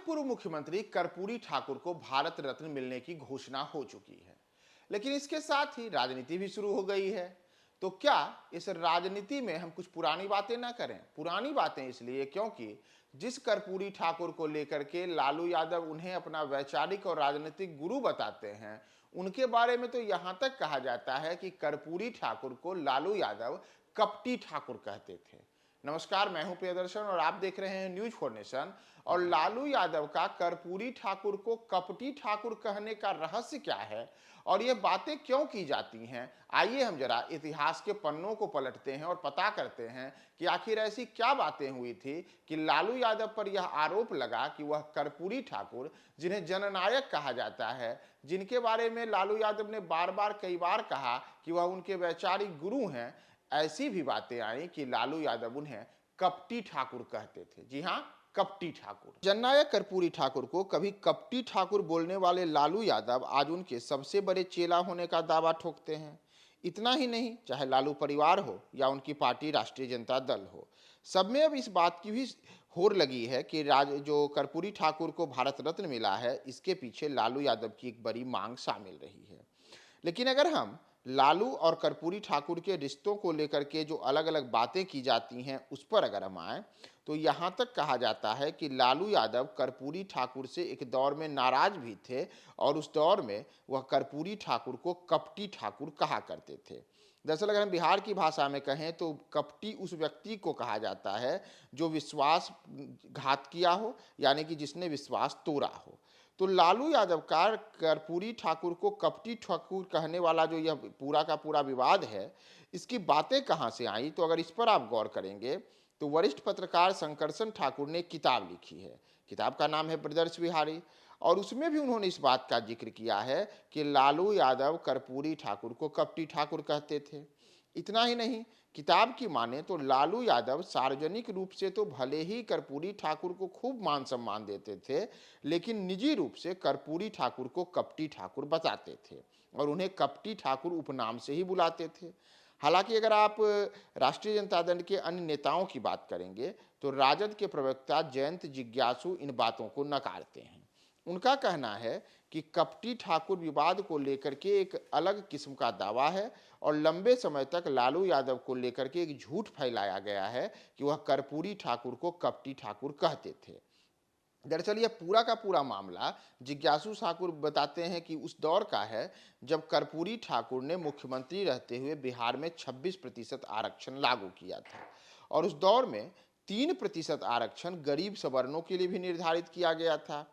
पूर्व मुख्यमंत्री कर्पूरी ठाकुर को भारत रत्न मिलने की घोषणा हो चुकी है, लेकिन इसके साथ ही राजनीति भी शुरू हो गई है। तो क्या इस राजनीति में हम कुछ पुरानी बातें ना करें? पुरानी बातें इसलिए क्योंकि जिस कर्पूरी ठाकुर को लेकर के लालू यादव उन्हें अपना वैचारिक और राजनीतिक गुरु बताते हैं, उनके बारे में तो यहां तक कहा जाता है कि कर्पूरी ठाकुर को लालू यादव कपटी ठाकुर कहते थे। नमस्कार, मैं हूं प्रियदर्शन और आप देख रहे हैं न्यूज फॉर नेशन। और लालू यादव का कर्पूरी ठाकुर को कपटी ठाकुर कहने का रहस्य क्या है और ये बातें क्यों की जाती हैं, आइए हम जरा इतिहास के पन्नों को पलटते हैं और पता करते हैं कि आखिर ऐसी क्या बातें हुई थी कि लालू यादव पर यह आरोप लगा कि वह कर्पूरी ठाकुर, जिन्हें जननायक कहा जाता है, जिनके बारे में लालू यादव ने बार बार कई बार कहा कि वह उनके वैचारिक गुरु हैं, ऐसी भी बातें आई कि लालू यादव उन्हें कपटी ठाकुर कहते थे। जी हां, कपटी ठाकुर। जननायक कर्पूरी ठाकुर को कभी कपटी ठाकुर बोलने वाले लालू यादव आज उनके सबसे बड़े चेला होने का दावा ठोकते हैं। इतना ही नहीं, चाहे लालू परिवार हो या उनकी पार्टी राष्ट्रीय जनता दल हो, सब में अब इस बात की भी होड़ लगी है कि जो कर्पूरी ठाकुर को भारत रत्न मिला है, इसके पीछे लालू यादव की एक बड़ी मांग शामिल रही है। लेकिन अगर हम लालू और कर्पूरी ठाकुर के रिश्तों को लेकर के जो अलग अलग बातें की जाती हैं उस पर अगर हम आए, तो यहाँ तक कहा जाता है कि लालू यादव कर्पूरी ठाकुर से एक दौर में नाराज भी थे और उस दौर में वह कर्पूरी ठाकुर को कपटी ठाकुर कहा करते थे। दरअसल अगर हम बिहार की भाषा में कहें तो कपटी उस व्यक्ति को कहा जाता है जो विश्वास घात किया हो, यानी कि जिसने विश्वास तोड़ा हो। तो लालू यादव का कर्पूरी ठाकुर को कपटी ठाकुर कहने वाला जो यह पूरा का पूरा विवाद है, इसकी बातें कहाँ से आई, तो अगर इस पर आप गौर करेंगे तो वरिष्ठ पत्रकार शंकरसन ठाकुर ने एक किताब लिखी है। किताब का नाम है ब्रदर्स बिहारी, और उसमें भी उन्होंने इस बात का जिक्र किया है कि लालू यादव कर्पूरी ठाकुर को कपटी ठाकुर कहते थे। इतना ही नहीं, किताब की माने तो लालू यादव सार्वजनिक रूप से तो भले ही कर्पूरी ठाकुर को खूब मान सम्मान देते थे, लेकिन निजी रूप से कर्पूरी ठाकुर को कपटी ठाकुर बताते थे और उन्हें कपटी ठाकुर उपनाम से ही बुलाते थे। हालांकि अगर आप राष्ट्रीय जनता दल के अन्य नेताओं की बात करेंगे तो राजद के प्रवक्ता जयंत जिज्ञासु इन बातों को नकारते हैं। उनका कहना है कि कपटी ठाकुर विवाद को लेकर के एक अलग किस्म का दावा है और लंबे समय तक लालू यादव को लेकर के एक झूठ फैलाया गया है कि वह कर्पूरी ठाकुर को कपटी ठाकुर कहते थे। दरअसल यह पूरा का पूरा मामला जिज्ञासु ठाकुर बताते हैं कि उस दौर का है जब कर्पूरी ठाकुर ने मुख्यमंत्री रहते हुए बिहार में 26% आरक्षण लागू किया था और उस दौर में 3% आरक्षण गरीब सवर्णों के लिए भी निर्धारित किया गया था।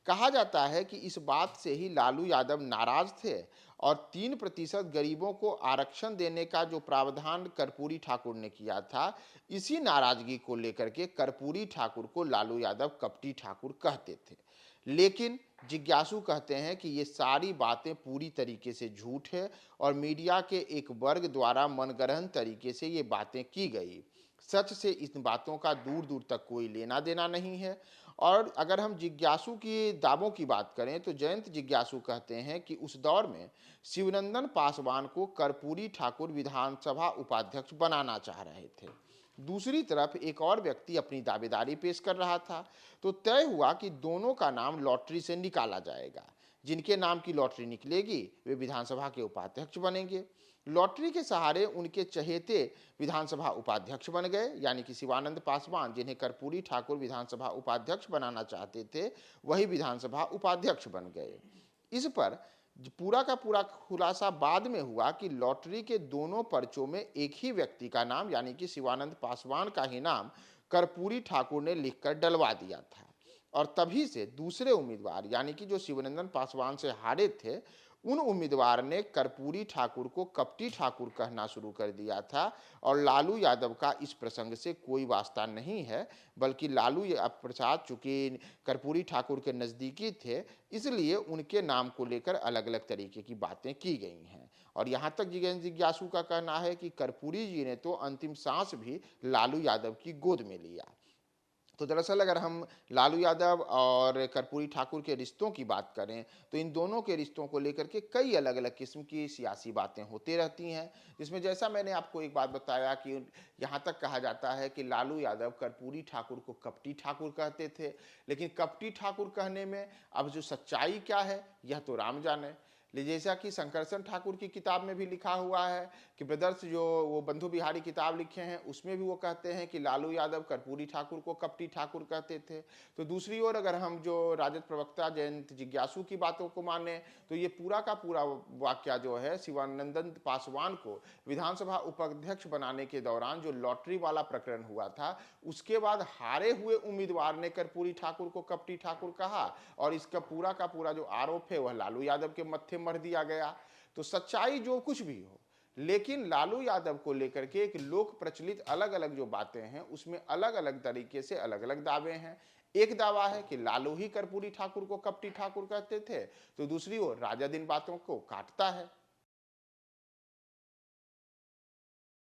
कहा जाता है कि इस बात से ही लालू यादव नाराज थे और 3% गरीबों को आरक्षण देने का जो प्रावधान कर्पूरी ठाकुर ने किया था, इसी नाराजगी को लेकर के कर्पूरी ठाकुर को लालू यादव कपटी ठाकुर कहते थे। लेकिन जिज्ञासु कहते हैं कि ये सारी बातें पूरी तरीके से झूठ है और मीडिया के एक वर्ग द्वारा मनगढ़ंत तरीके से ये बातें की गई। सच से इन बातों का दूर दूर तक कोई लेना देना नहीं है। और अगर हम जिज्ञासु की दावों की बात करें तो जयंत जिज्ञासु कहते हैं कि उस दौर में शिवनंदन पासवान को कर्पूरी ठाकुर विधानसभा उपाध्यक्ष बनाना चाह रहे थे। दूसरी तरफ एक और व्यक्ति अपनी दावेदारी पेश कर रहा था, तो तय हुआ कि दोनों का नाम लॉटरी से निकाला जाएगा। जिनके नाम की लॉटरी निकलेगी वे विधानसभा के उपाध्यक्ष बनेंगे। लॉटरी के सहारे उनके चहेते विधानसभा उपाध्यक्ष बन गए, यानी कि शिवानंद पासवान, जिन्हें कर्पूरी ठाकुर विधानसभा उपाध्यक्ष बनाना चाहते थे, वही विधानसभा उपाध्यक्ष बन गए। इस पर पूरा का पूरा खुलासा बाद में हुआ कि लॉटरी के दोनों पर्चों में एक ही व्यक्ति का नाम, यानी कि शिवानंद पासवान का ही नाम कर्पूरी ठाकुर ने लिखकर डलवा दिया था और तभी से दूसरे उम्मीदवार, यानी कि जो शिवनंदन पासवान से हारे थे, उन उम्मीदवार ने कर्पूरी ठाकुर को कपटी ठाकुर कहना शुरू कर दिया था। और लालू यादव का इस प्रसंग से कोई वास्ता नहीं है, बल्कि लालू प्रसाद चूंकि कर्पूरी ठाकुर के नज़दीकी थे, इसलिए उनके नाम को लेकर अलग अलग तरीके की बातें की गई हैं। और यहाँ तक जिज्ञासु का कहना है कि कर्पूरी जी ने तो अंतिम सांस भी लालू यादव की गोद में लिया। तो दरअसल अगर हम लालू यादव और कर्पूरी ठाकुर के रिश्तों की बात करें, तो इन दोनों के रिश्तों को लेकर के कई अलग-अलग किस्म की सियासी बातें होती रहती हैं, जिसमें जैसा मैंने आपको एक बात बताया कि यहाँ तक कहा जाता है कि लालू यादव कर्पूरी ठाकुर को कपटी ठाकुर कहते थे, लेकिन कपटी ठाकुर कहने में अब जो सच्चाई क्या है, यह तो राम जाने। जैसा कि शंकरसन ठाकुर की किताब में भी लिखा हुआ है कि ब्रदर्स जो वो बंधु बिहारी किताब लिखे हैं, उसमें भी वो कहते हैं कि लालू यादव कर्पूरी ठाकुर को कपटी ठाकुर कहते थे। तो दूसरी ओर अगर हम जो राजद प्रवक्ता जयंत जिज्ञासु की बातों को माने, तो ये पूरा का पूरा वाक्य जो है शिवानंदन पासवान को विधानसभा उपाध्यक्ष बनाने के दौरान जो लॉटरी वाला प्रकरण हुआ था, उसके बाद हारे हुए उम्मीदवार ने कर्पूरी ठाकुर को कपटी ठाकुर कहा और इसका पूरा का पूरा जो आरोप है वह लालू यादव के मत्थे मर दिया गया। तो सच्चाई जो कुछ भी हो, लेकिन लालू यादव को लेकर के एक लोक प्रचलित अलग-अलग जो बातें हैं, उसमें अलग-अलग तरीके से अलग-अलग दावे हैं। एक दावा है कि लालू ही कर्पूरी ठाकुर को कपटी ठाकुर कहते थे, तो दूसरी ओर राजद इन बातों को काटता है।